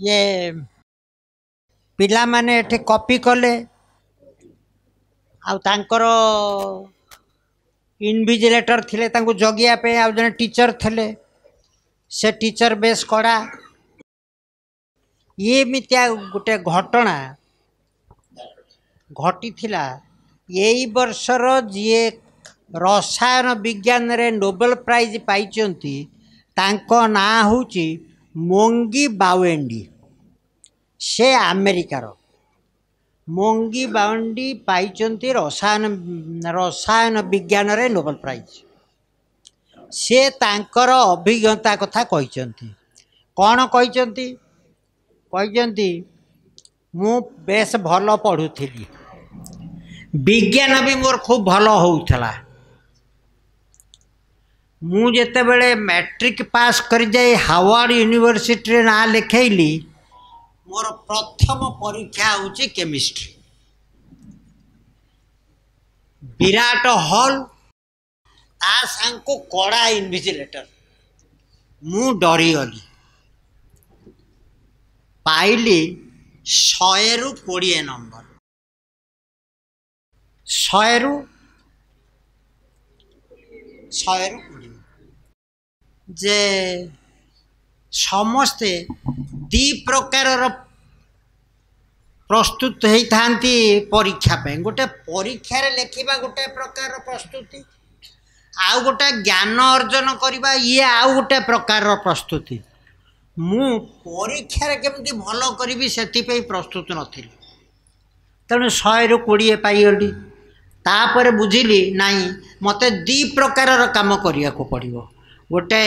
ये पिला माने एठे कॉपी कले आउ तांकर इनविजिलेटर थिले तांको जगिया पे आउ जने टीचर थिले से टीचर बेस कड़ा ये मित्या गोटे घटना घटी थिला यही वर्षर जी रसायन विज्ञान रे नोबेल प्राइज पाइचंती तांको ना होची मोंगी बावेंडी से अमेरिकार मोंगी बावेंडी पाइचंती रसायन विज्ञान रे नोबेल प्राइज से तांकर अभिज्ञता कथा कहिचंती कौन कहिचंती कहिचंती मु बेस भल पढ़ुथली विज्ञान भी मोर खूब भल होउथला मु जेते बेले मैट्रिक पास कर जाए हार्वर्ड यूनिवर्सिटी रे ना लिखैली मोर प्रथम परीक्षा होची केमिस्ट्री विराट हॉल ता सांको कड़ा इनविजिलेटर मु डरी गली पाइली 100 रु 20 नंबर 100 रु 20 जे समस्ते दी प्रकार प्रस्तुत होती परीक्षा पे गोटे परीक्षा रे लेखिबा गोटे प्रकार प्रस्तुति आउ गोटे ज्ञान अर्जन करबा ये आउ गोटे प्रकार प्रस्तुति मु परीक्षा रे केमती भल करी से प्रस्तुत नथिली तेणु 100 रु 20 पाइगली तापर बुझिली नाई मते दी प्रकार काम करिया को पड़िबो गोटे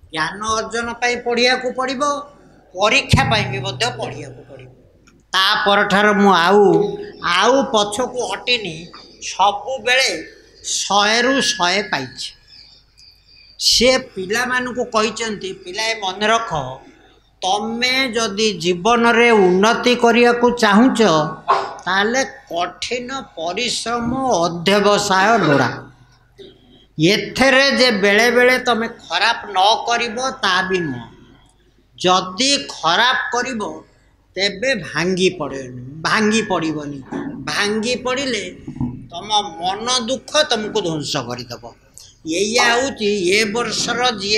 ज्ञान अर्जन पाई पढ़िया को पड़िबो परीक्षा पाई भी मध्य पढ़िया को पड़िबो ता परठार मु आउ पछकु हटिनी सबु बेले 100 रु 100 पाइछि से पिला मानु को कहिचंती पिलाए मन रख तमे जदि जीवन रे उन्नति करिया को चाहुच ताले कठिन परिश्रम अध्यवसाय लोड़ा एथेरे जे बेले बेले तमे खराब न करिवो ता भी न जदि खराब करिवो तेबे भांगी पड़िबनी भांगी पड़िले तम मन दुख तुमको ध्वंस करदेव यही ये वर्षर जी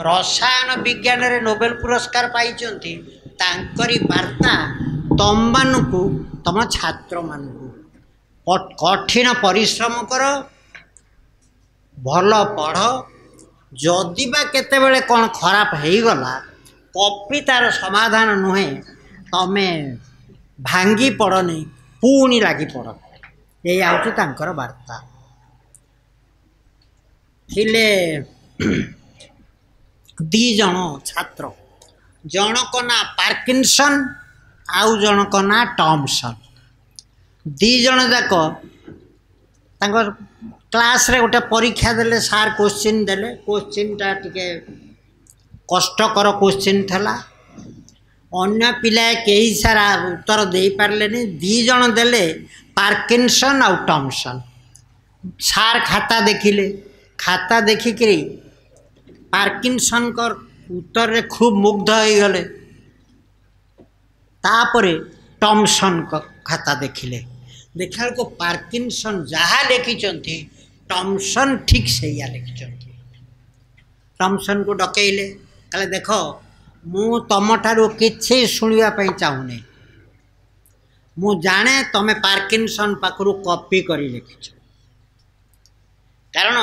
रसायन विज्ञान रे नोबेल पुरस्कार पाइचंती तांकरी वार्ता तम मानू तम छात्र मानू कठिन परिश्रम कर भल पढ़ जदि बा केतेबेले कौन खराब हो गला कॉपी तार समाधान नुहे तमे भांगी पड़नी पुणी लगी पड़ यही आउची तांकर वार्ता थिले दी जन छात्र जनक ना पार्किंसन आउ जनक ना टॉमसन दी जन जाक तांकर क्लास रे गोटे परीक्षा देले सार क्वेश्चन देले क्वेश्चन टा टिके कष्टकर क्वेश्चन थला अन्य पिला कई सारा उत्तर दे पारलेनी दी जन देले पार्किंसन आउ टॉमसन सार खाता देखिले खाता देखिक पार्किंसन कर उत्तर रे खूब मुग्ध हो गले तापरे टॉमसन का खाता देखिले देखा को पार्किंसन जहाँ लिखिंट टॉमसन ठीक से या लिखिंट टॉमसन को डकैले कहले देख मु तुम ठारू किछि शुणा चाहूनी मु जाने तमे पार्किंसन पाखरु कॉपी करी लिखिछ कारण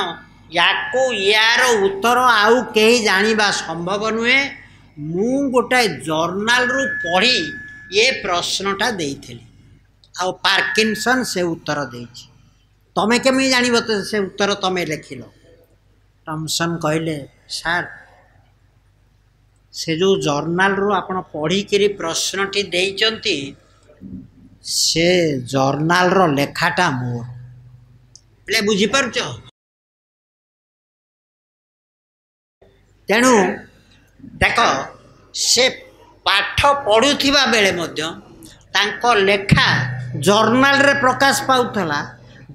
याको यार उत्तर आउ कहीं जानिबा संभव नुहे मु गोटे जर्नाल रु पढ़ी ये प्रश्नटा देइथिली आउ पार्किंसन से उत्तर देइछि तमे केमि जानिबो तो से उत्तर तमे लिखिलो टॉमसन कहले सर से जो जर्नाल रु आपण पढ़ी करी प्रश्नटी देइचंती से जर्नाल रो लेखाटा मोर प्ले बुझी परछ तेणु देख से पाठ पढ़ुथिबा बेले मध्य तांको लेखा जर्नाल रे प्रकाश पाउथला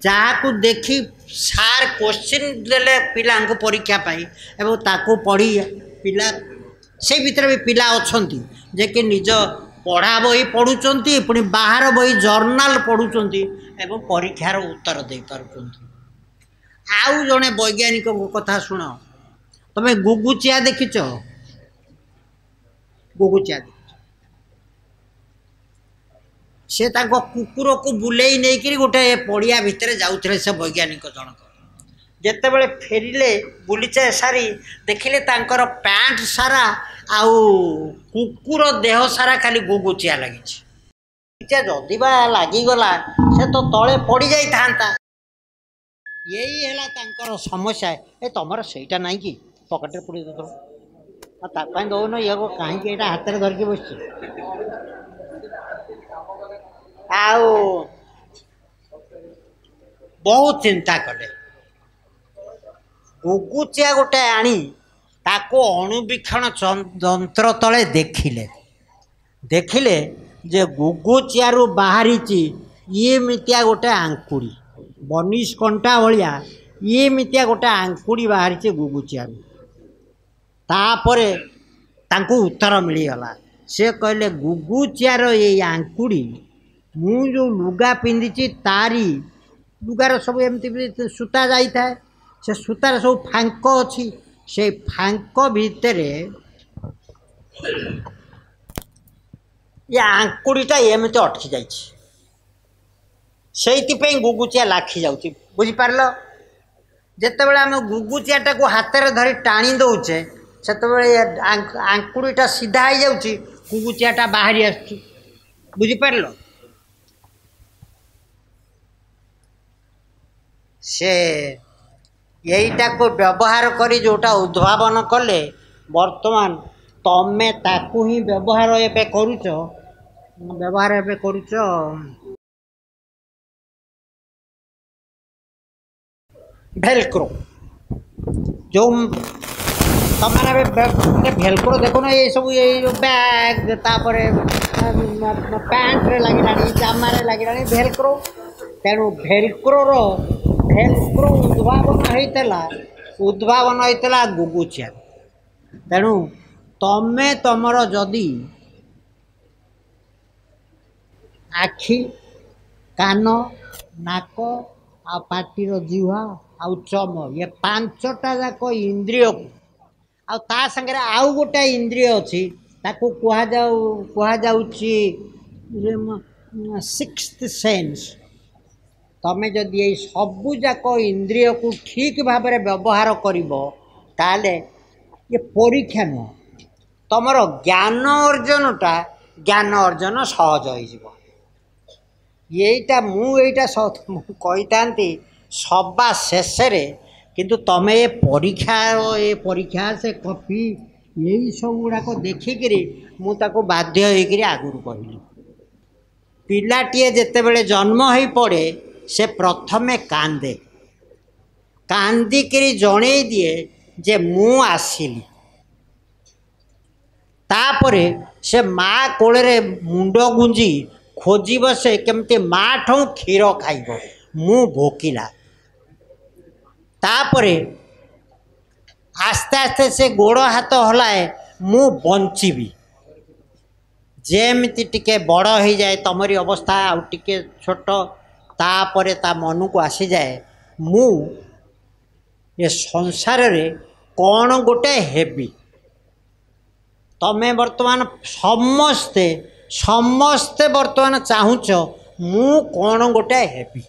जाको देखी सार क्वेश्चन देले पिला परीक्षा पाई एवं ताको पढ़ी पिला से भीतर भी पिला अछंती जे कि निज पढ़ा बही पढ़ुंट पुणी बाहर बही जर्नाल पढ़ुंट एवं परीक्षार उत्तर दे पारुंट। आउ जड़े वैज्ञानिक कथा शुण, तुम गुगुचिया देखिच? गुगुचिया से कुकुर को बुलेई नहीं गोटे पड़िया भितर जाऊे से वैज्ञानिक जनक जितेबले फेरिले बुलीचे सारी देखिले तांकर पैंट सारा आउ कुकुर देह सारा खाली गुगुचिया लगी। जदि बा लगिगला से तो तले पड़ जाता। यही है तांकर समस्या। ए तुम सहीटा ना कि पकेट पुड़ी दे दौन ये कहीं हाथ में धरिकी बस बहुत चिंता कले गुगुचिया गोटे आनी ताको अणुवीक्षण यंत्र तले देखिले देखिले जे गुगुचियारू बाहरी ये मितिया गोटे आंकुड़ी बनिश कंटा भाया ये मितिया गोटे आंकुड़ी बाहरी गुगुचियारू। तापरे तांकू उत्तर मिलगला। से कहले गुगुचियार ये आंकुड़ी मु जो लुगा पिंधि तारी लुगार सब एमती सूता जाए से सूतार सब फांक अच्छी से फांक भितर ये आंकुड़ीटा एमती अटकी जाई गुगुचिया लाखी जाऊँ। बुझिपार जितेबाला आम गुगुचियाटा को हाथ में धरी टाणी दौचे से आंकुड़ीटा सीधा हो जाऊँगी गुगुचियाटा बाहरी आसुची। बुझिपार से यहीटा को व्यवहार करी जोटा उद्भावन कले वर्तमान तमें ताकू ही व्यवहार एबे करूच व्यवहार एबे करूच भेलक्रो जो तमारे भेलक्रो देखो ना ये सब ये बैग तापरे पैंट रे लगिला जामारे लगिला भेलक्रो तेणु भेलक्रोर भेलक्रो उद्भावन होता गुगुचिया। तेणु तमे तमर जदि आखि कान नाक आ पाटीर जीवा आउ चम ये पांचटा जाक इंद्रिय को आ संगे आउ गोटे इंद्रिय अच्छी ताकू कहुची सिक्स्थ सेंस। तमें जदि ये सबूक इंद्रिय को ठीक भाव में व्यवहार ताले ये परीक्षा नुह तुमर ज्ञान अर्जनटा ज्ञान अर्जन सहज हो। यहीटा मुझा कही था सभा शेष किंतु तमें ये परीक्षा से कॉपी यही सब गुड़ाक देखिकी मुझे बाध्य होकर आगुरी कहली पिलाटीए जितेबले जन्म हो पड़े से प्रथमे कांदे कांदिकी जणे दिए जे मु आसिली तापरे से माँ कोले मुंड गुंजी खोजब से केमती माँ ठू क्षीर खाइब मु भोकिला तापरे आस्ते आस्ते से गोड़ हाथ हलाए मु बंचीबी जेमती टिके बड़ हो जाए तमरी अवस्था आउ टिके छोट तापरे ता मन को आसी जाए मु ये संसार रे कौन गोटे हेबी तमें वर्तमान समस्ते समस्ते वर्तमान चाहूच मु कौन गोटे हेबी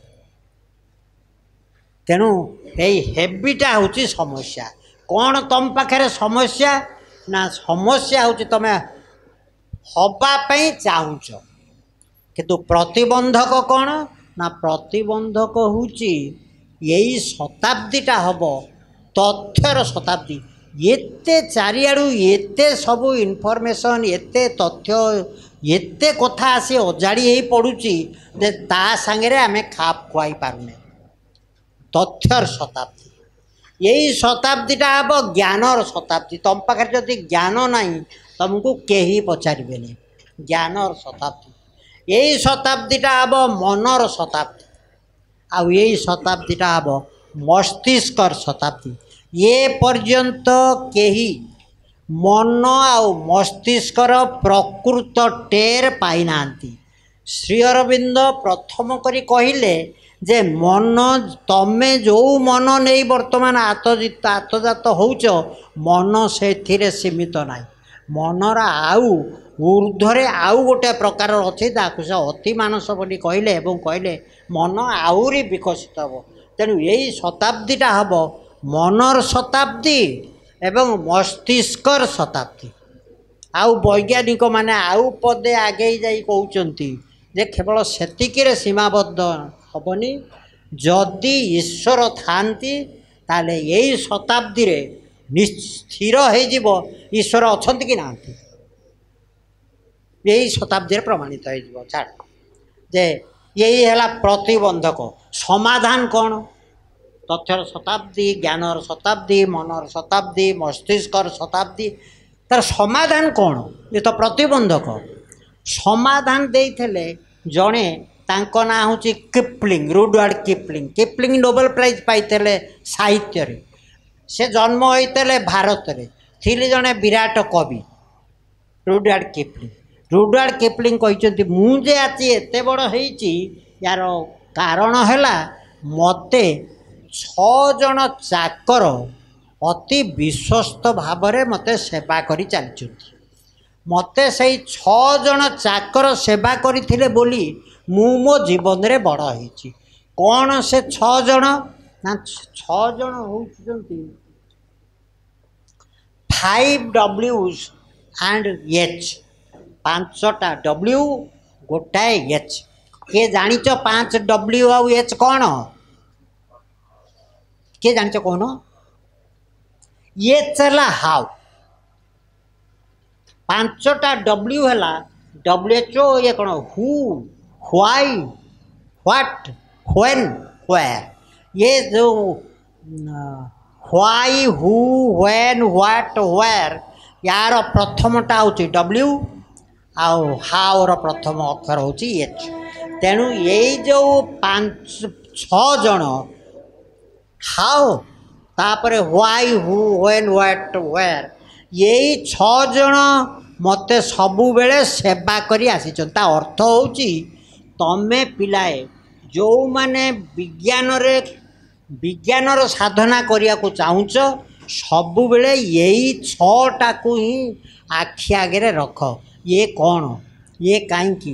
तेणु यही हेबीटा हूँ समस्या कौन तुम पाखे समस्या ना समस्या हूँ तुम हवापाई चाहूच किंतु प्रतिबंधक कौन ना प्रतिबंधक हूँ यही शताब्दीटा हम तथ्यर शताब्दी एते चारिआडू एते सबू इनफर्मेशन एते तथ्य एते कथा आसी अजाड़ी हो पड़ुची ता सांगे आम खाप खुआई पारुने तथ्यर शताब्दी यही शताब्दीटा हम ज्ञानर शताब्दी तुम पाखे जदि ज्ञान नहीं तुमको कहीं पचारे ज्ञानर शताब्दी यही शताब्दीटा हम मनर शताब्दी आउ यही शताब्दीटा हम मस्तिष्कर शताब्दी ये पर्यंत कहीं मन आउ मस्तिष्कर प्रकृत टेर पाई नांती। श्री अरविंद प्रथम करी कहिले जे मन तमे जो मन नहीं वर्तमान आत्मजात होउच मन से सीमित नाई मनर आउ ऊर्ध्वरे आउ गोटे प्रकार अच्छे ताकू से अति मानस बोली कहले एवं कहले मन आहुरी विकसित हम। तेणु यही शताब्दीटा हम मनर शताब्दी एवं मस्तिष्कर शताब्दी। आउ वैज्ञानिक माने आउ पदे आगे जाई कहउचंती जे केवल सेतिकिरे सीमाबद्ध हेनी जदि ईश्वर थांती ताले यही शताब्दी रे स्थिर हो ईश्वर अछंती कि नांती यही शताब्दी रे प्रमाणित हो छाड़ जे यही है प्रतिबंधक। समाधान कौन? तथ्यर शताब्दी, ज्ञानर शताब्दी, मनर शताब्दी, मस्तिष्कर शताब्दी। तार समाधान कौन? ये तो प्रतिबंधक। समाधान देइथिले जणे तांको ना होची Kipling, Rudyard Kipling. Kipling Nobel prize पाइथिले साहित्य रे। से जन्म होइथिले भारत रे, थिले जणे विराट कवि रुडवार्ड किपलिंग। रुडवार्ड किपलिंग कहिसथि मुझे आज एते बड़ हेची यार कारण हैला मते 6 जन चाकर अति विश्वस्त भावरे मते सेवा करी चलछथि। मते सही 6 जन चाकर सेवा करिथिले बोली मु मो जीवन रे बड़ हेची। कौन से 6 जन ना 6 जन होउछंती 5 W's and H। 5टा W गोटाए H। के जानिच 5 W आउ H कौन? के जानिच कौन? ये चला हाउ। 5टा W है WHO ये कौन? Who, why, what, when, where. ये जो why, who, when, what, where यार प्रथमटा होची W आउ हाउ रो प्रथम अक्षर होची H। तेणु यही जो 5-6 जन हाउ तापर why, who, when, what, where यही 6 जन मते सबु बेले सेवा करी आसीचन। ता अर्थ होची तमे पिलाए जो माने विज्ञानर साधना करिया को चाहुच सबु बेले यही 6टा को ही आखि आगे रख। ये कौन? ये काईकी?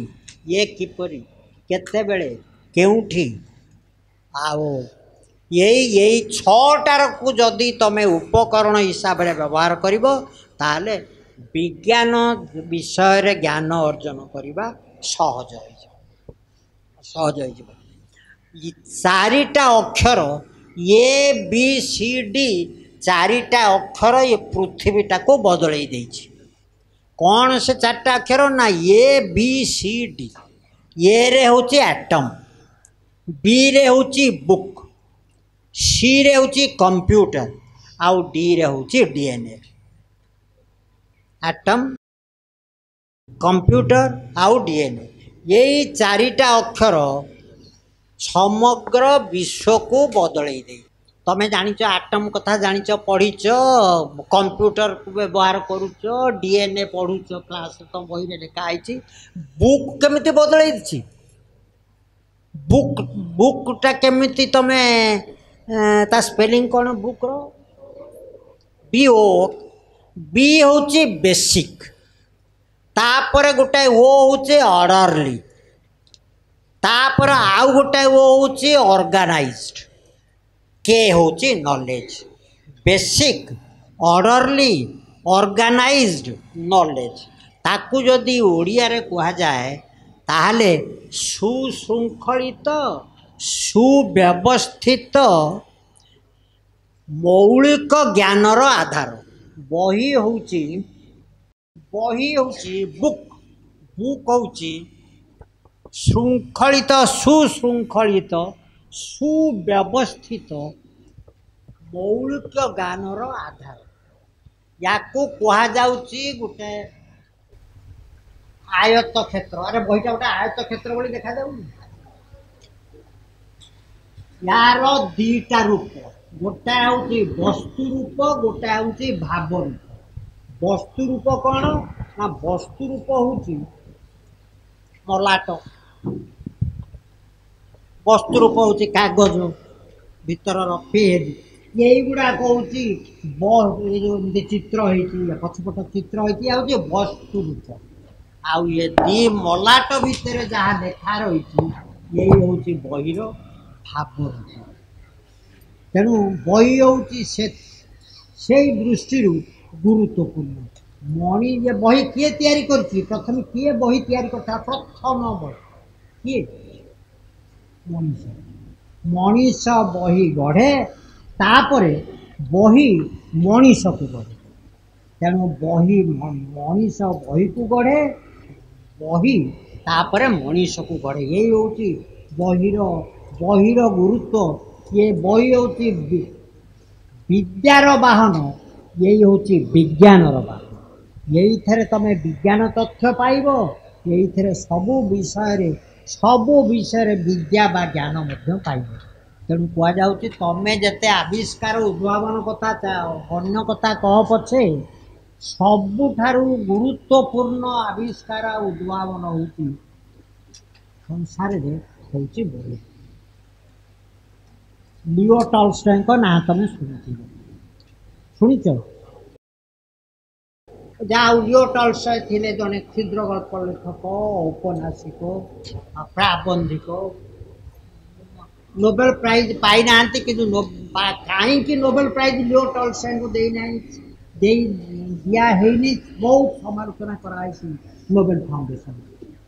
ये किपरी? केते बेले केउठी? आओ यही 6टार को जदि तमे उपकरण हिसाब रे व्यवहार करिवो ताले विज्ञान विषय रे ज्ञान अर्जन करिबा सहज हो जाय। सहज हो जाय। 4टा अक्षर ए बी सी डी 4टा अक्षर ये पृथ्वीटा को बदलई देछि। कौन से 4टा अक्षर? ना ए बी सी डी। ए रे होची एटम, बी रे होची बुक, सी रे होची कंप्यूटर आउ डी रे होची डीएनए। एटम, कंप्यूटर आउ डीएनए यही 4टा अक्षर समग्र विश्व को बदलई दे। तमें जानिच एटम कथा जानिच, पढ़ीच, कंप्यूटर को व्यवहार करुच, डीएनए पढ़ुच क्लास तो बही रे लिखा आइछि। बुक केमिति बदलई दिछि? बुकटा केमिति तमे ता स्पेलिंग कौन बुक रो? BO। बी होची बेसिक, तापर गोटे ओ होची ऑर्डरली, तापर आउ गोटे ओ होची ऑर्गेनाइज्ड, के होची knowledge. Basic, orderly, organized, knowledge ताकू जदि ओडिया रे कहा जाए ताहले सुशृंखलित सुव्यवस्थित मौलिक ज्ञानर आधार। बही होची बुक। बुक होची श्रृंखलित सुशृंखलित सुव्यवस्थित मौलिक ज्ञानर आधार। याकू कहा जाउची गोटे आयत क्षेत्र। अरे बहीटा गोटे आयत क्षेत्र बोली देखा जाऊ। यार 2टा रूप, गोटा होची वस्तु रूप, गोटा होची भाव रूप। बस्तु रूप कौन ना बस्तु रूप हूँ मलाट बस्तु रूप हूँ कागज भीतर पेज यही गुड़ाक हूँ जो चित्र होती पछपट चित्र होती हूँ बस्तु रूप आउ ये दी मलाट भितर जहाँ देखा रही यही हूँ बहिर भाव रूप तेणु बही हूँ से दृष्टि गुरुत्वपूर्ण मणि जे बही किए तैयारी करछि प्रथम किए बही तैयारी करता प्रथम बही किए मनीष मनीष बही गढ़े तापरे बही मनीष को गढ़े तेणु बही मनीष बही को गढ़े बही तापरे मनीष को गढ़े यही होची बहिर गुरुत्व ये बही होची विद्यार बाहन यही हूँ विज्ञानर बाहन यही थे तमें विज्ञान तथ्य पाइब यही थे सबू विषय विद्या बा ज्ञान पाइब तेणु कहुच्छे तमें जिते आविष्कार उद्भावन कथा अन्य कथा कह पछे सबुठारु गुरुत्वपूर्ण आविष्कार उद्भावन होती संसार हूँ बही लियो टॉल्स्टॉय को ना तुम शुणिच जहाँ लियो टॉल्स्टॉय थे जड़े क्षुद्र गल्प लेखक औपन्यासिक प्राबंधिक नोबेल प्राइज पाई ना कि कहीं नोबेल प्राइज लियो टॉल्स्टॉय को दिया बहुत समालोचना कराई नोबेल फाउंडेशन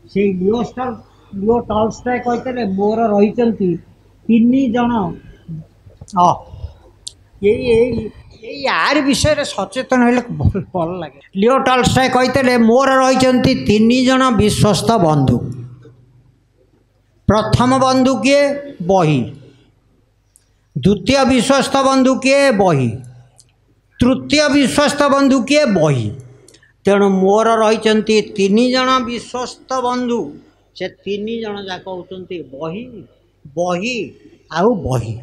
से लियो टॉल्स्टॉय कहते मोर रही तीन जन यार विषय सचेतन होले भल लगे लियो टॉल्स्टॉय कहते मोर रही तीन जन विश्वस्त बंधु प्रथम बंधु किए बही द्वितीय विश्वस्त बंधु किए बही तृतीय विश्वस्त बंधु किए बही तेणु मोर रही तीन जन विश्वस्त बंधु से तीन जन जाक होती बही बही आउ बही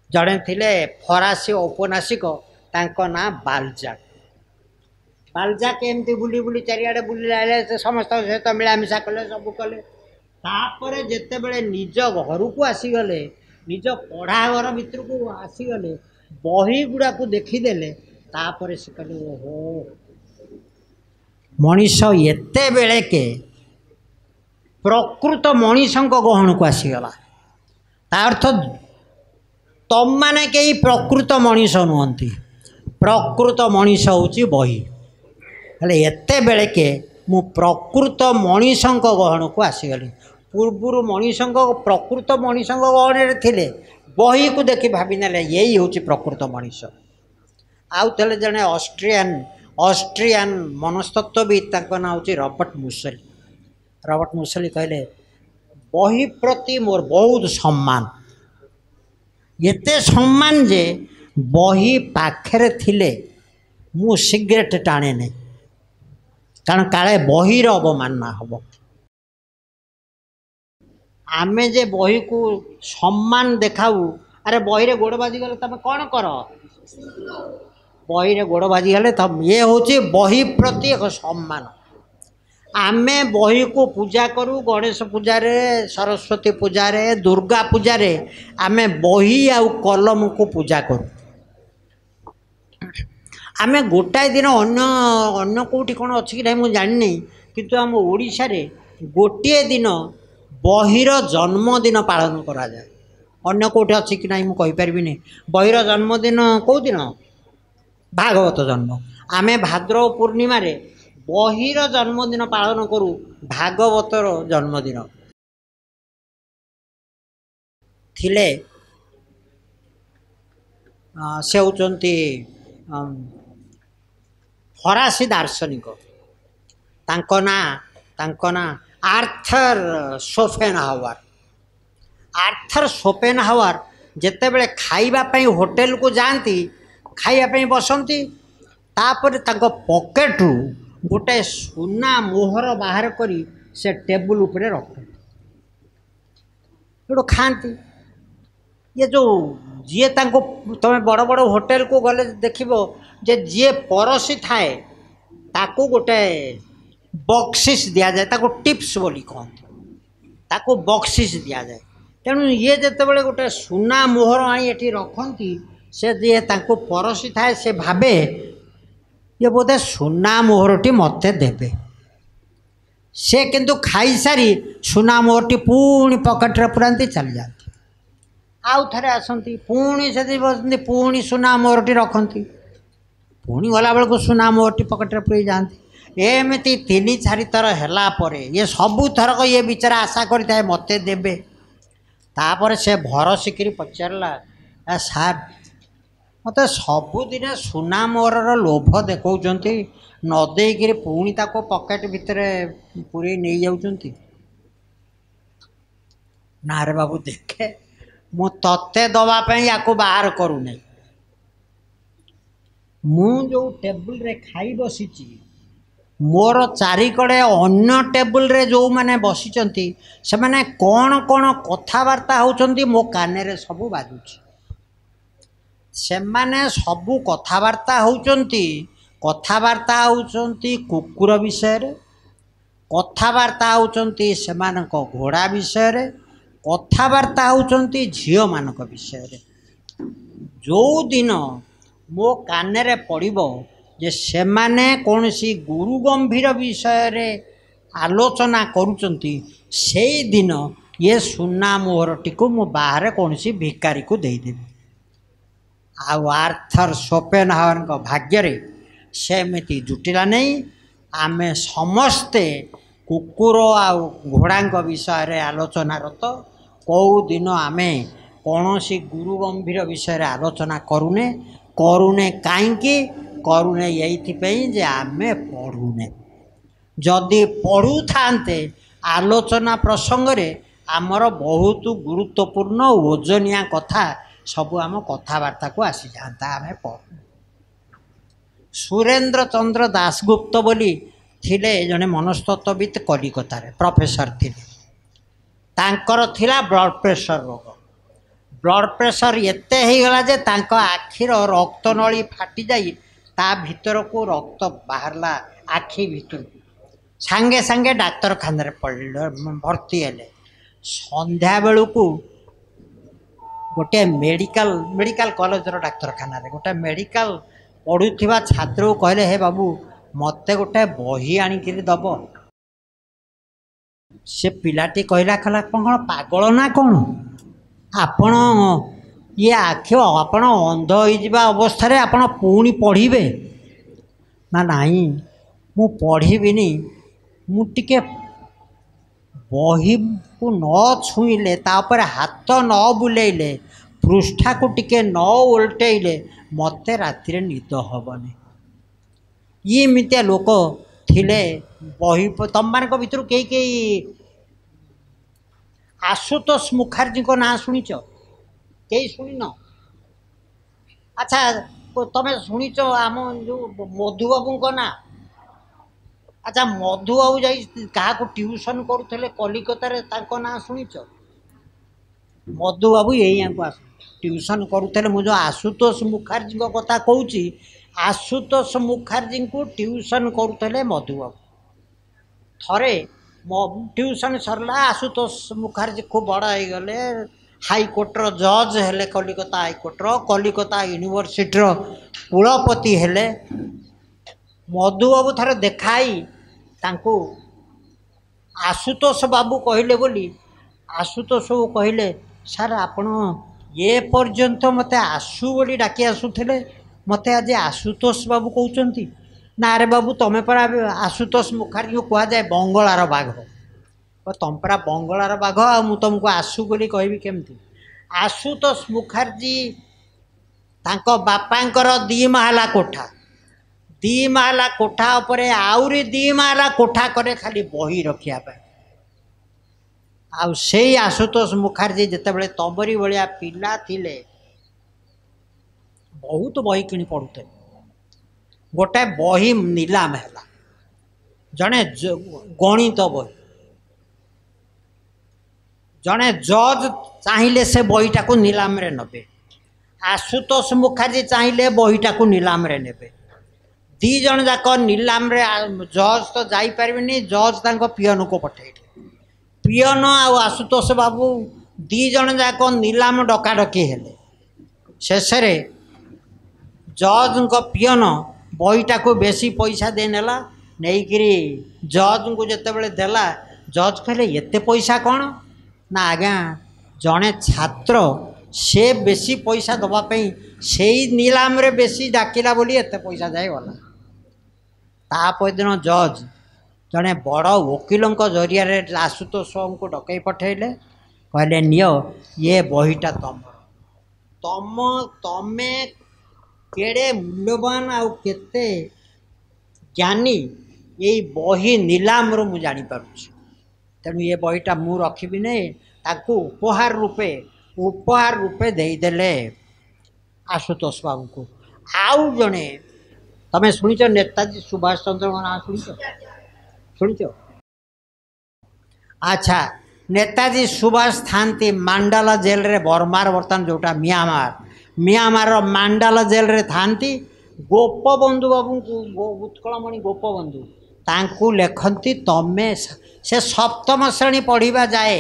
जड़े थे फरासी औपन्यासिक ना बाल्जाक बाल्जाक एमती बुली बुली चारिआडे बुले समस्त सहित मिलामिशा कले सब कले तापर जिते बड़े निज घर को आसीगले निज पढ़ा घर भितर को आसीगले बही गुड़ा को देखीदेले तापर से कहले ओहो मनीष एते बेले के प्रकृत मनीषों गहन को आसीगला ता अर्थ तुम मैंने कई प्रकृत मनीष नुहति प्रकृत मनीष हूँ बही हेले एते बेले के मु प्रकृत मनीषों गहन को आसीगली पूर्वर मनीषों प्रकृत मनीषों गहन थे बही को देखि भावी ना यही हूँ प्रकृत मनीष आउ थे जड़े ऑस्ट्रियन मनस्तत्वविद ना हूँ रॉबर्ट मुसली कहले बही प्रति मोर बहुत सम्मान एते सम्मान जे बही पाखरे थिले मु सिगरेट टाणे नहीं कारण काले बहीर अवमानना हम आमे जे बही को सम्मान देखाऊ अरे बही रे गोड़ बाजी गले तमे कौन कर बही रे गोड़ बाजी गले तम ये हूँ बही प्रति एक सम्मान आमे बही को पूजा करूँ गणेश पूजा रे सरस्वती पूजा रे दुर्गा पूजा रे आमे बही आउ कलम को पूजा करूँ आमे गोटाए दिन अन्य कौटी कौन अच्छी कि नहीं जानी किंतु आम ओडिशा रे गोटे दिन बहीर जन्मदिन पालन करा जाए अन्य कौटे अच्छी कि नहीं मुझे कहीपरि बहीर जन्मदिन कौ दिन भागवत जन्म आमे भाद्रव पूर्णिमा रे बहीर जन्मदिन पालन करूँ भागवतर जन्मदिन थिले से होचंती फरासी दार्शनिक तांको ना आर्थर शोपेनहावर जेते बेले खाइबा पई होटल को जाती खाइबा पई बसंती तापर तांको पॉकेट रु गोटे सुना मोहर बाहर करी से टेबुल उपरे रख खाती ये जो जी तुम बड़ बड़ होटेल को गले देख जे जी परसी थाए ताकू गोटे बक्सिस दि जाए ताको टिप्स बोली कहते ताको बक्सिस दि जाए तेणु ये जिते गोटे सुना मोहर आनी ये रखती से जी ताको परसी थाए से भावे ये बोधे सुना मोहरटी मत देवे से किंतु खाई सारी सुना मोहरटी पुणी पकेट्रे पुराती चली जाती आउ थे आसती पुणी से बसती पुणी सुना मोहरटी रखती पुणी गला बेलू सुना मोहरटी पकेट्रे पुरी जाती एमती तीन चारि थर है ये सबू थरक ये बिचारा आशा करें मत देवे तापर से भरसिकी पचारा सार मत सबुदिन सुना मोहर लोभ देखा नदेक पुणी ताको पकेट भितर पूरी नहीं जाऊँच ना रे बाबू देखे मु तत्ते दवाई या बाहर करूना मु जो टेबुल रे खाई बसी मोर चारिकड़े अन्य टेबुल रे जो मैंने बसी से मैंने कौन कौन कथबार्ता होती मो कान रे सबू बाजुची से माने सबू कथबार्ता होती कथबार्ता होती कुकुर विषय रे कथबार्ता होती से घोड़ा विषय रे कथबार्ता होती झील मान विषय रे जो दिन मो कान रे पड़िबो जे से माने कौन सी गुरु गंभीर विषय रे आलोचना करुचंती से दिन ये सुना मोहरटी को मु बाहर कौन सी भिकारी को देदेवी आर्थर शोपेनहावर भाग्य रे सेमती जुटिला नहीं आमे समस्ते कुकुर आ घोड़ा विषय रे आलोचना रत कौ दिन आमे कौन सी गुरु गंभीर विषय रे आलोचना करूने करूने कहीं करूने ये जे आमे पढ़ुने जदि पढ़ु थांते आलोचना प्रसंग रे आमर बहुत गुरुत्वपूर्ण ओजनिया कथा सबू आम कथबार्ता को आसी जाता आमे पढ़ु सुरेंद्र चंद्र दासगुप्त बोली थिले जने मनस्तत्वविद कलिकतार प्रोफेसर थिले तांकर थिला ब्लड प्रेशर रोग ब्लड प्रेशर एते ही गला जे तांको आखिर रक्त नली फाटी जाई ता भीतर को रक्त बाहरला आखि भीतर सांगे सांगे डाक्तर खाना पड़े भर्ती हेले संध्या बेलू को गोटे मेडिकल कॉलेज डाक्तरखाना गोटे मेडिकल पढ़ुवा छात्र को कहले हे बाबू मते गोटे बही आनिक दब से पिलाटी कहला कहला कौन पागल ना कौन आपण ये आखि आपण अंध होइजिबा अवस्था रे आपण पुणी पढ़िबे ना नहीं मु पढ़िबिनी मु टिके बही को न छुईले तापर हाथ न बुलेइले पृष्ठा को टिके न उल्टेइले मते राति निद हेनी ये मितिया लोक थिले बही तुम मान भर कई आशुतोष मुखार्जी को ना शुणिच कई शुणिन अच्छा तमें शुणिच आम जो मधुबाबू को ना अच्छा मधुबाबू जा ट्यूशन करुले कलिकतार ना शुणिच मधुबाबू यही को आस ट्यूशन करुले मुझे आशुतोष मुखार्जी कथा कहूँ आशुतोष मुखार्जी को ट्यूशन करुले मधुबाबू थरे ट्यूशन सरला आशुतोष मुखार्जी खूब बड़ हो गले हाईकोर्टर जज हेले कलिकता हाईकोर्टर कलिकता यूनिवर्सिटी कुलपति हेले मधुबाबू थरे देखाई तांको आशुतोष बाबू कहले बोली आशुतोष बाबू कहले सार आपण ये पर्यंत मते आशु बोली डाकी आसुथिले मते आज आशुतोष बाबू कहउचंती ना रे बाबू तमें परा आशुतोष मुखार्जी को कह जाए बंगलार बाघ तुम परा बंगलार बाघ आ मु तुमको आशु बोली कहबी केमती आशुतोष मुखार्जी तांको बापांकर 2 महला कोठा 2 महला कोठा उपरे आउरी 2 महला कोठा करे खाली बही रखिया पाए आउ से आशुतोष मुखार्जी जितेबाला तमरी भाया पिला थिले बहुत बही किणी पढ़ुते गोटे बही नीलाम है जड़े गणित बही जड़े जज चाहिए से बहीटा को नीलाम रे नबे आशुतोष मुखार्जी चाहिए बहीटा को नीलाम रे नेबे दी जन जाक नीलाम रे जज तो जापरि जज तांको पियन को पठेले पियन आशुतोष बाबू दी जन जाक नीलाम डकाडकी हेले शेष जज पियन बहीटा को बेसी पैसा दे नेला नहींकि जज को जिते देला जज कहले एते पैसा कौन ना आज्ञा जड़े छात्र से बेसी पैसा दवाई से नीलाम रे बेसी डाकिला बोली एते पैसा जाए गला तापर दिन जज जड़े बड़ वकिलों जरिया आशुतोष को डकई पठेले कहले नियो ये बहीटा तम तमे केड़े मूल्यवान आउ केते ज्ञानी ये बही नीलाम रू मुझे जानीपारुଛି तेणु ये बहीटा मु रखी नहीं ताकू उपहार रूपे देदेले आशुतोष बाबू को आउ जड़े तमें शुणिच नेताजी सुभाष चंद्र ना शुणिच अच्छा नेताजी सुभाष थांती मांडाला जेल रे बर्मार बर्तमान जोटा मियांमार मांडाला जेल रे थांती गोपबंधु बाबू को उत्कलमणि गोपबंधु तांकू लेखती तमें से सप्तम श्रेणी पढ़ा जाए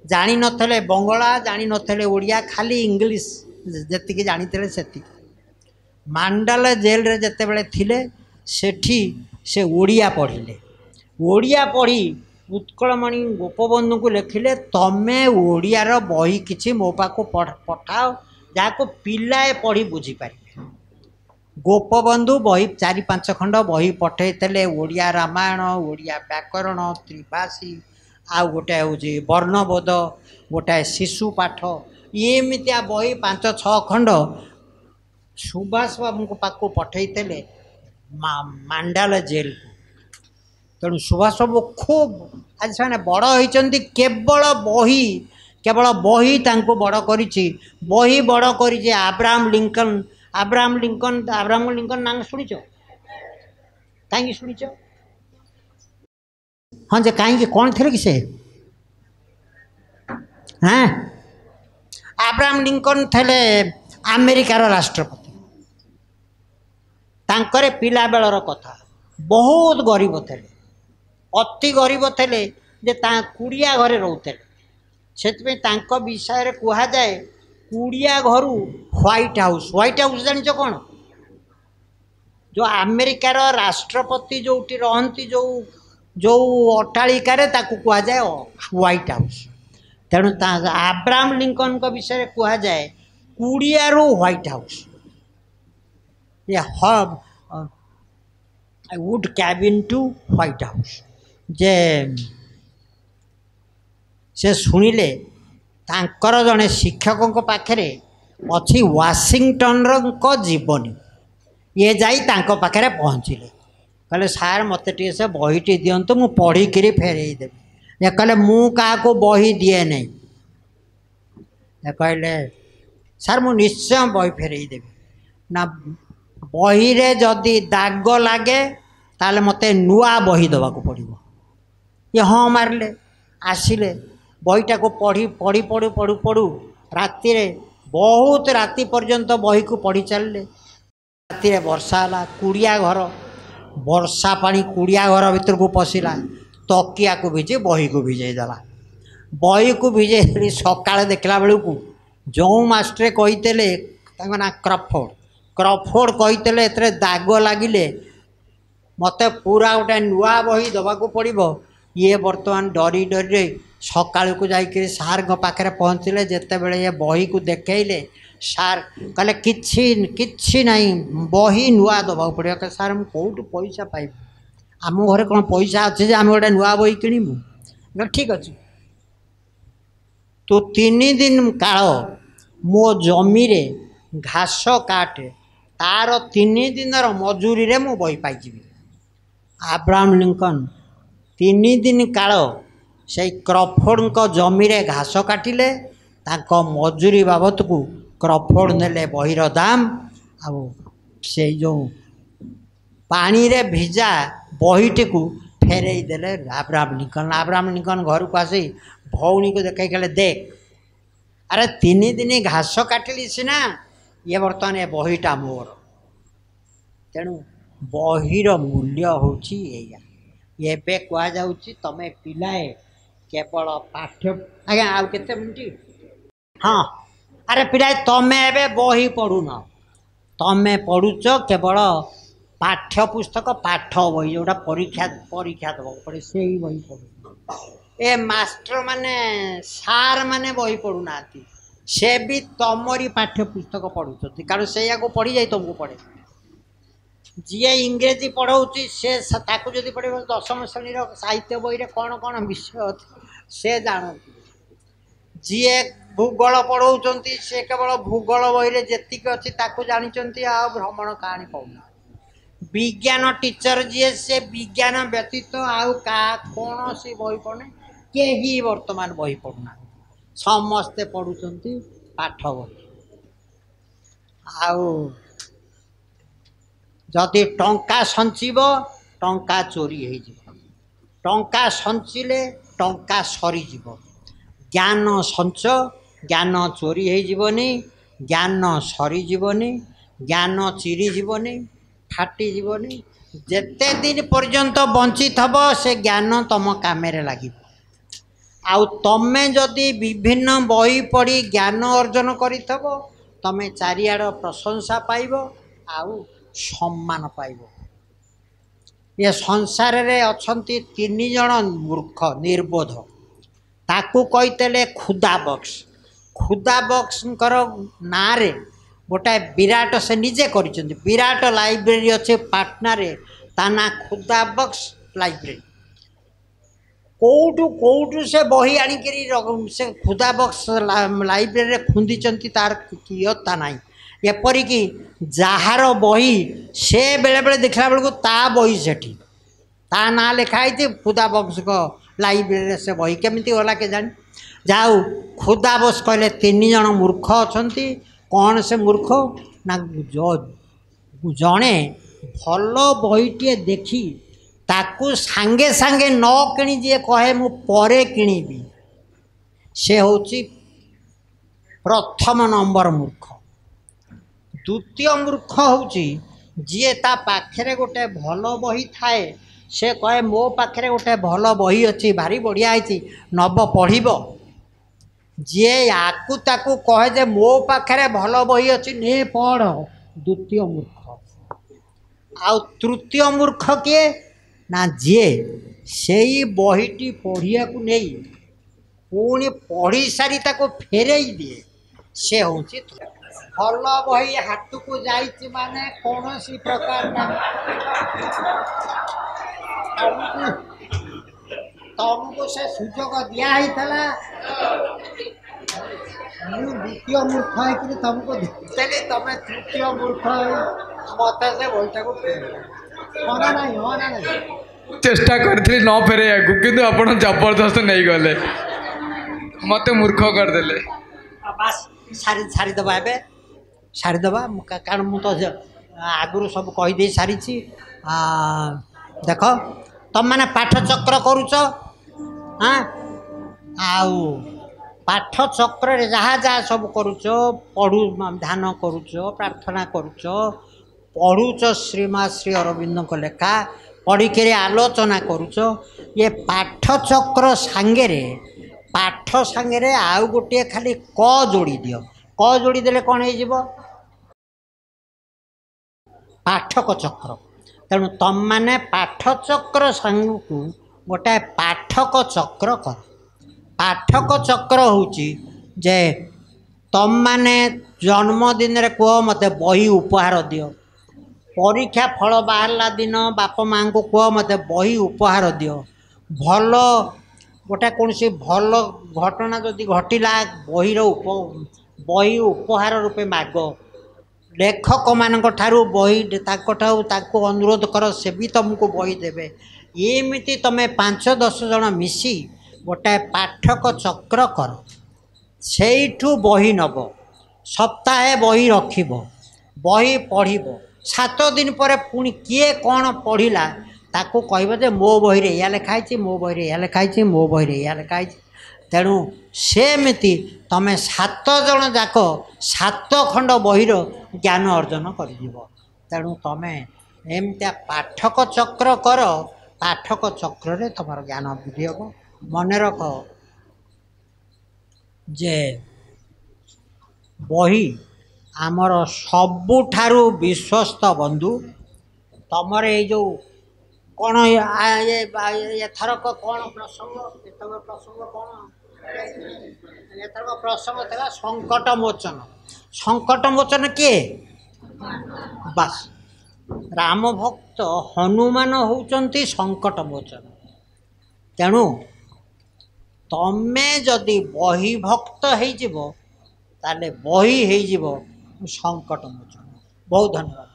जानी नथले बंगला जानी नथले ओडिया खाली इंग्लिश जेतिकी जानी से मांडाला जेल रे जते बेले थिले सेठी से ओडिया पढ़िले ओडिया पढ़ी उत्कलमणि गोपबंधु को लिखिले तमें ओडियार बही किछि मो पाखु पठाओ जाको पिलाए पढ़ी बुझी पारे गोपबंधु बही 4-5 खंड बही पठेइले ओडिया रामायण ओडिया व्याकरण त्रिभाषी आ गोटे हूँ वर्णबोध गोटाए शिशु पाठ एमतिया बही 5-6 खंड सुभाष बाबू पाखु पठेइले मांडाला जेल को तेणु सुभाष बाबू खूब आज से बड़ होती केवल बही तांको बड़ करी बही बड़ करी अब्राहम लिंकन नाम शुणिच कहीं शुणिच हाँ जे कहीं कौन थे कि से हाँ अब्राहम लिंकन थे अमेरिकार राष्ट्रपति तांकरे पिला बेलर कथा बहुत गरीब थे अति गरीब थे जे कुड़िया घरे रोते से विषय कह जाए कुड़िया घर ह्वाइट हाउस जान कौन जो अमेरिकार राष्ट्रपति जो रहती जो अट्टालिकार कह जाए ह्वाइट हाउस तेणु अब्राहम लिंकन को विषय कह जाए कुड़िया ह्वाइट हाउस ये wood cabin to White House जे से शुणिले तांकर जड़े शिक्षकों पाखे अच्छी वाशिंगटन जीवनी ये जाई तांको पाखे पहुँचले कहले सार मत टे से बहीटी दिंतु मु पढ़िक फेरई देवी ये कहले मु क्या बही दिए नहीं कहले सार मु निश्चय बही फेरई देवी ना बही रे जदि दाग लगे ताले मते नुआ बही दवा को पड़ो ये हाँ मारे आसिले बहीटा को पढ़ी पढ़ी पढ़ू पढ़ू पढ़ू राति बहुत राति पर्यंत बही को पढ़ी चलिए राति वर्षा है कुड़िया घर वर्षा पानी कुड़िया घर भीतर को पशिला तकिया को भिजे बही को भिजे देला बही को भिजे सकाଳେ देखला बेलू को जो मास्टर कही ना क्रफोर्ड कही एत दाग लगिले मत पूरा गोटे नुआ बही दबा को पड़ो ये बर्तमान डरी डरी सकाल को जाकर सार पाखे पहुँचले जिते बड़े ये बही को देखले सार कहले किछि नहीं बही नुआ दबा पड़ो कि सार मुझे कौटू पैसा पाइबी आम घरे कौन पैसा अच्छे आम गोटे नुआ बही किणमु ठीक अच्छे तो 3 दिन काल मो जमी रे घास काटे तार 3 दिनर मजूरी रे मु बही पाइजी अब्राहम लिंकन 3 दिन काल से क्रफोर्ड जमी रे घास काटिले तांको मजूरी बाबत को क्रफोर्ड नेले बहीर दाम से जो पानी रे भिजा बहीटी को फेरई देले अब्राहम लिंकन घर को आसी भौणी को देख कहले देख अरे 3 दिन घास काटिली सीना ये बर्तमान ए बहीटा मोर तेणु बहीर मूल्य होची एबे कह जाउची तमे पिलाए केवल पाठ्य आज्ञा आउ केते मिनिट हाँ अरे पिलाए तमे एबे बही पढ़ुन तमे पढ़ुच केवल पाठ्य पुस्तक पाठ बही जोटा परीक्षा परीक्षा देवा पड़े से ही बही पढ़ु ए मास्टर माने सार माने बही पढ़ुना से भी तमरी पाठ्य पुस्तक पढ़ुं कारण से पढ़ी जाए तुमको पढ़े जी इंग्रेजी पढ़ाऊँगी से ताकू जदि पढ़े 10म श्रेणी साहित्य बही कौन कौन विषय अच्छे से जानती जी भूगोल पढ़ाऊँ से केवल भूगोल बही जी अच्छी जानते आ भ्रमण कहानी कहना विज्ञान टीचर जी से विज्ञान व्यतीत आउ कौन सी बही पढ़ने कहीं वर्तमान बही पढ़ुना समस्ते पढ़ुंट पाठ बही आउ जदि टंका संचिब टंका चोरी हो टंका संचिले टंका सरीज ज्ञान संच ज्ञान चोरी होनी ज्ञान सरीजनी ज्ञान चिरीजनी फाटीजनी जेते दिन पर्यंत बंचित हब से ज्ञान तुम काम लगे आउ तमे जदि विभिन्न बही पढ़ी ज्ञान अर्जन करिथबो तमे चारिआड़ प्रशंसा पाइब आउ सम्मान पाइब ये संसार रे अछंती 3 जण मूर्ख निर्बोध ताकू कहीते खुदा बक्स ना रे गोटाए विराट से निजे कर विराट लाइब्रेरी अच्छे पाटना रे ता ना खुदा बक्स लाइब्रेरी कौटू कौटू से बही आनिकी से खुदा बक्स लाइब्रेरी खुंदी तार कियता ना एपरिकी जार बही से बेले बेले देखला बेलू ता बही सेठी ता ना लिखाई खुदा बक्स को लाइब्रेरी से बही केमिति गला के जानी जाऊ खुदा बक्स कहले 3 जण मूर्ख अच्छा कौन से मूर्ख ना जड़े भल बहीटे देखी ताकू सांगे सांगे न किणी जी कहे मु परे किणीबी से होची प्रथम नंबर मूर्ख द्वितीय मूर्ख होची जी ता पाखरे गोटे भल बही थाए से कहे मो पाखरे गोटे भल बही अच्छी भारी बढ़िया है नब पढ़ जी आकू ताकू कहे जे मो पाखरे भल बही अच्छी ने पढ़ द्वितीय मूर्ख आउ तृतीय मूर्ख किए ना जी से बहीटी पढ़िया को नहीं पुणी पढ़ी सारी ताको फेरई दिए से हूँ भल बही हाथ को जाइए माने कौन सी प्रकार तुमको से सुजोग दिखाई द्वितीय मूर्ख है तुमको देते तुम तृतीय मूर्ख मत से बहीटा को फेर ना चेष्टा करी न फेर कि आप जबरदस्त नहीं गले मत मूर्ख करदे बास सारीदबा ए सारीदबा कारण मुझे आगु सब कहीदे सारी देख तुम मैंने पाठ चक्र करुच हाँ आउ पाठ चक्र जहाँ जहाँ सब करुच पढ़ु ध्यान करुच प्रार्थना करुच पढ़ुच श्रीमा श्री अरविंद को लेखा पढ़िके आलोचना करुच ये पाठ चक्र सांगे पाठ सांगे आउ गोटे खाली क जोड़ी दियो क जोड़ी देले कौन हो पाठक चक्र तेणु तुम मैंने पाठ चक्र सांग को गोटाए पाठक चक्र कर पाठक चक्र होची जे तुम मैंने जन्मदिन रे कह मत बही उपहार दियो परीक्षा फल बाहरला दिन बाप माँ को कह मत बही उपहार दियो भल गोटे कौन सी भल घटना जदि घटला बही उपहार रूपे माग लेखक मान बही ताको अनुरोध कर से भी तुमको बही देवे एमती तुम 5-10 जन मिसी गोटाए पाठक चक्र कर सेठू बही नब सप्ताहे बही रखिब बही पढ़ 7 दिन पर पुणी किए कौन पढ़ला ताको कहब जे मो बही रे या लिखाई मो बही रे या लिखाई मो बही रे या लिखाई तेणु सेमती तमें 7 जन जाक 7 खंड बहिर ज्ञान अर्जन कर। तेणु तमें एमती पाठक चक्र कर, पाठक चक्र रे तुम ज्ञान वृद्धि हम। मन रख जे बही आमर सबुठारु विश्वस्त बंधु। तमर ये जो कौन एथरक कौन प्रसंग प्रसंग कौन एथरक प्रसंग था संकट मोचन। संकट मोचन किए बस राम भक्त हनुमान होउचंती संकट मोचन। तेणु तमे जदि बही भक्त हो ताले बही हो संकट मोचन। बहुत धन्यवाद।